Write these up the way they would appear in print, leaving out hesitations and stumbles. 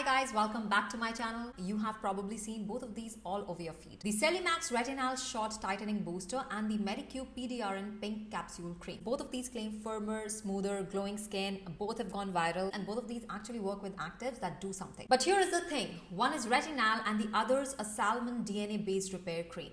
guys, welcome back to my channel. You have probably seen both of these all over your feed. The Celimax Retinal Short Tightening Booster and the Medicube PDRN Pink Capsule Cream. Both of these claim firmer, smoother, glowing skin. Both have gone viral and both of these actually work with actives that do something. But here is the thing. One is retinal and the other's a salmon DNA based repair cream.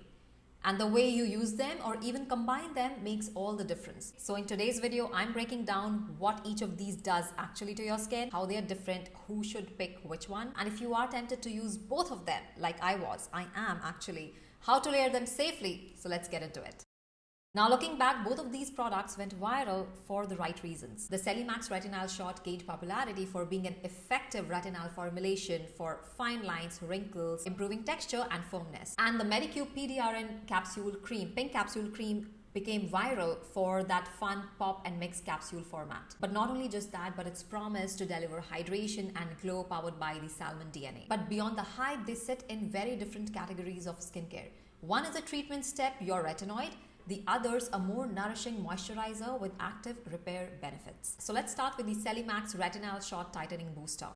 And the way you use them or even combine them makes all the difference. So in today's video, I'm breaking down what each of these does actually to your skin, how they are different, who should pick which one. And if you are tempted to use both of them, like I am actually, how to layer them safely. So let's get into it. Now looking back, both of these products went viral for the right reasons. The Celimax Retinal Short gained popularity for being an effective retinal formulation for fine lines, wrinkles, improving texture and firmness. And the Medicube PDRN Capsule Cream, Pink Capsule Cream, became viral for that fun pop and mix capsule format. But not only just that, but its promise to deliver hydration and glow powered by the salmon DNA. But beyond the hype, they sit in very different categories of skincare. One is a treatment step, your retinoid. The others a more nourishing moisturizer with active repair benefits. So let's start with the Celimax Retinal Short Tightening Booster.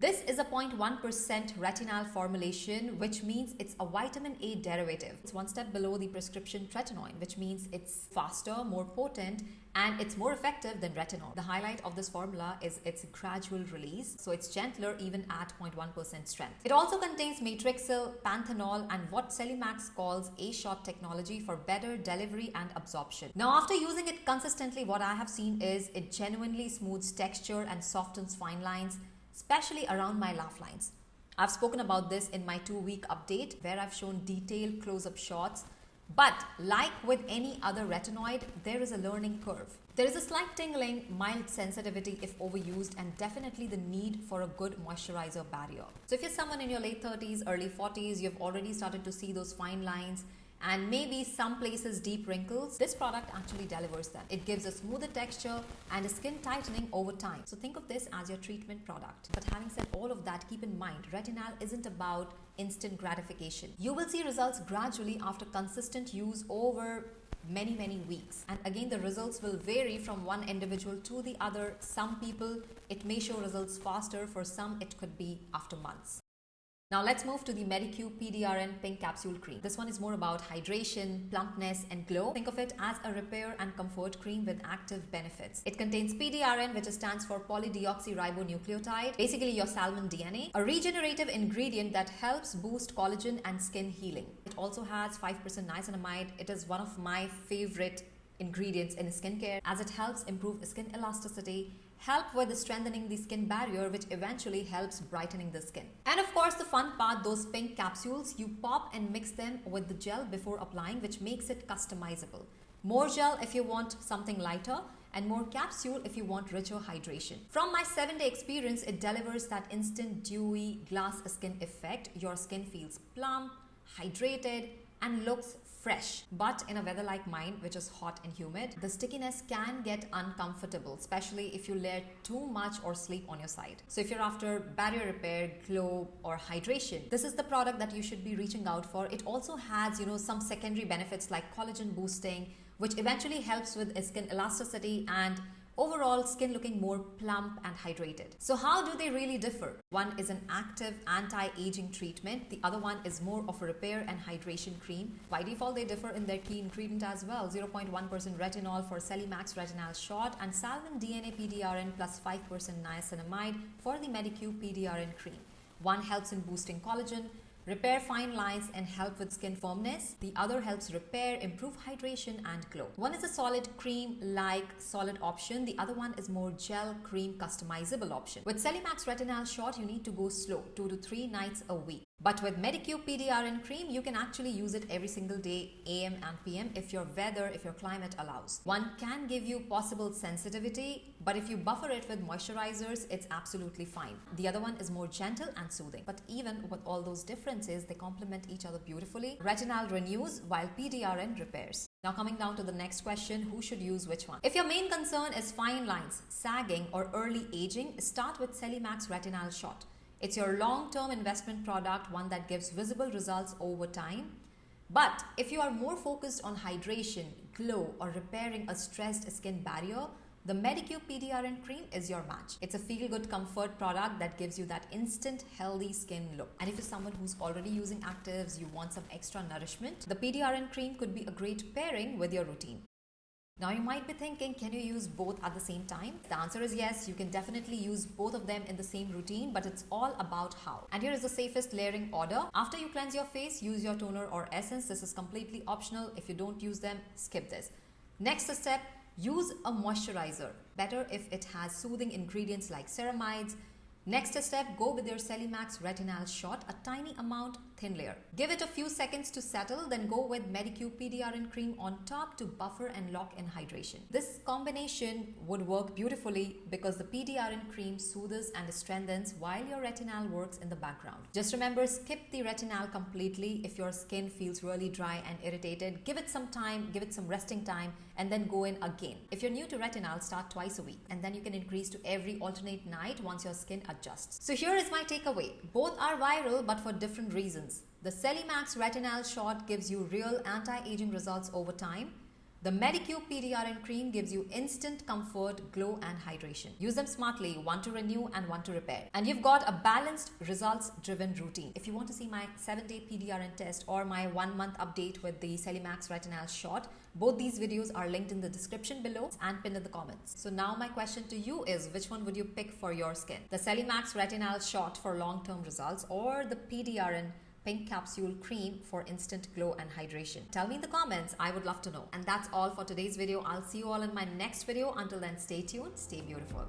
This is a 0.1% retinal formulation, which means it's a vitamin A derivative. It's one step below the prescription tretinoin, which means it's faster, more potent, and it's more effective than retinol. The highlight of this formula is its gradual release, so it's gentler even at 0.1% strength. It also contains matrixyl, panthenol, and what Celimax calls A-shot technology for better delivery and absorption. Now, after using it consistently, what I have seen is it genuinely smooths texture and softens fine lines, especially around my laugh lines. I've spoken about this in my 2-week update where I've shown detailed close-up shots. But like with any other retinoid, there is a learning curve. There is a slight tingling, mild sensitivity if overused, and definitely the need for a good moisturizer barrier. So if you're someone in your late 30s, early 40s, you've already started to see those fine lines and maybe some places deep wrinkles, this product actually delivers them. It gives a smoother texture and a skin tightening over time. So think of this as your treatment product. But having said all of that, keep in mind, retinal isn't about instant gratification. You will see results gradually after consistent use over many weeks. And again, the results will vary from one individual to the other. Some people, it may show results faster. For some, it could be after months. Now let's move to the Medicube PDRN Pink Capsule Cream. This one is more about hydration, plumpness and glow. Think of it as a repair and comfort cream with active benefits. It contains PDRN, which stands for polydeoxyribonucleotide, basically your salmon DNA, a regenerative ingredient that helps boost collagen and skin healing. It also has 5% niacinamide. It is one of my favorite ingredients in skincare as it helps improve skin elasticity, help with strengthening the skin barrier, which eventually helps brightening the skin. And of course, the fun part, those pink capsules, you pop and mix them with the gel before applying, which makes it customizable. More gel if you want something lighter, and more capsule if you want richer hydration. From my 7-day experience, it delivers that instant dewy glass skin effect. Your skin feels plump, hydrated, and looks fresh. But in a weather like mine, which is hot and humid, the stickiness can get uncomfortable, especially if you layer too much or sleep on your side. So if you're after barrier repair, glow, or hydration, this is the product that you should be reaching out for. It also has, some secondary benefits like collagen boosting, which eventually helps with skin elasticity and overall skin looking more plump and hydrated. So how do they really differ? One is an active anti-aging treatment. The other one is more of a repair and hydration cream. By default, they differ in their key ingredient as well. 0.1% retinol for Celimax Retinal Short and salmon DNA PDRN plus 5% niacinamide for the Medicube PDRN cream. One helps in boosting collagen, repair fine lines and help with skin firmness. The other helps repair, improve hydration and glow. One is a solid cream-like solid option. The other one is more gel cream customizable option. With Celimax Retinal Short, you need to go slow, 2 to 3 nights a week. But with Medicube PDRN cream, you can actually use it every single day, AM and PM, if your climate allows. One can give you possible sensitivity, but if you buffer it with moisturizers, it's absolutely fine. The other one is more gentle and soothing. But even with all those differences, they complement each other beautifully. Retinal renews while PDRN repairs. Now coming down to the next question, who should use which one? If your main concern is fine lines, sagging, or early aging, start with Celimax Retinal Short. It's your long-term investment product, one that gives visible results over time. But if you are more focused on hydration, glow, or repairing a stressed skin barrier, the Medicube PDRN cream is your match. It's a feel-good comfort product that gives you that instant healthy skin look. And if you're someone who's already using actives, you want some extra nourishment, the PDRN cream could be a great pairing with your routine. Now you might be thinking, can you use both at the same time? The answer is yes, you can definitely use both of them in the same routine, but it's all about how. And here is the safest layering order. After you cleanse your face, use your toner or essence. This is completely optional. If you don't use them, skip this. Next step, use a moisturizer. Better if it has soothing ingredients like ceramides. Next step, go with your Celimax Retinal shot, a tiny amount, thin layer. Give it a few seconds to settle, then go with Medicube PDRN cream on top to buffer and lock in hydration. This combination would work beautifully because the PDRN cream soothes and strengthens while your retinal works in the background. Just remember, skip the retinal completely if your skin feels really dry and irritated. Give it some time, give it some resting time, and then go in again. If you're new to retinal, start twice a week, and then you can increase to every alternate night once your skin adjusts. So here is my takeaway. Both are viral, but for different reasons. The Celimax Retinal shot gives you real anti-aging results over time. The Medicube PDRN cream gives you instant comfort, glow and hydration. Use them smartly, one to renew and one to repair. And you've got a balanced, results-driven routine. If you want to see my 7-day PDRN test or my 1-month update with the Celimax Retinal shot, both these videos are linked in the description below and pinned in the comments. So now my question to you is, which one would you pick for your skin? The Celimax Retinal shot for long-term results or the PDRN pink capsule cream for instant glow and hydration? Tell me in the comments. I would love to know. And that's all for today's video. I'll see you all in my next video. Until then, stay tuned, stay beautiful.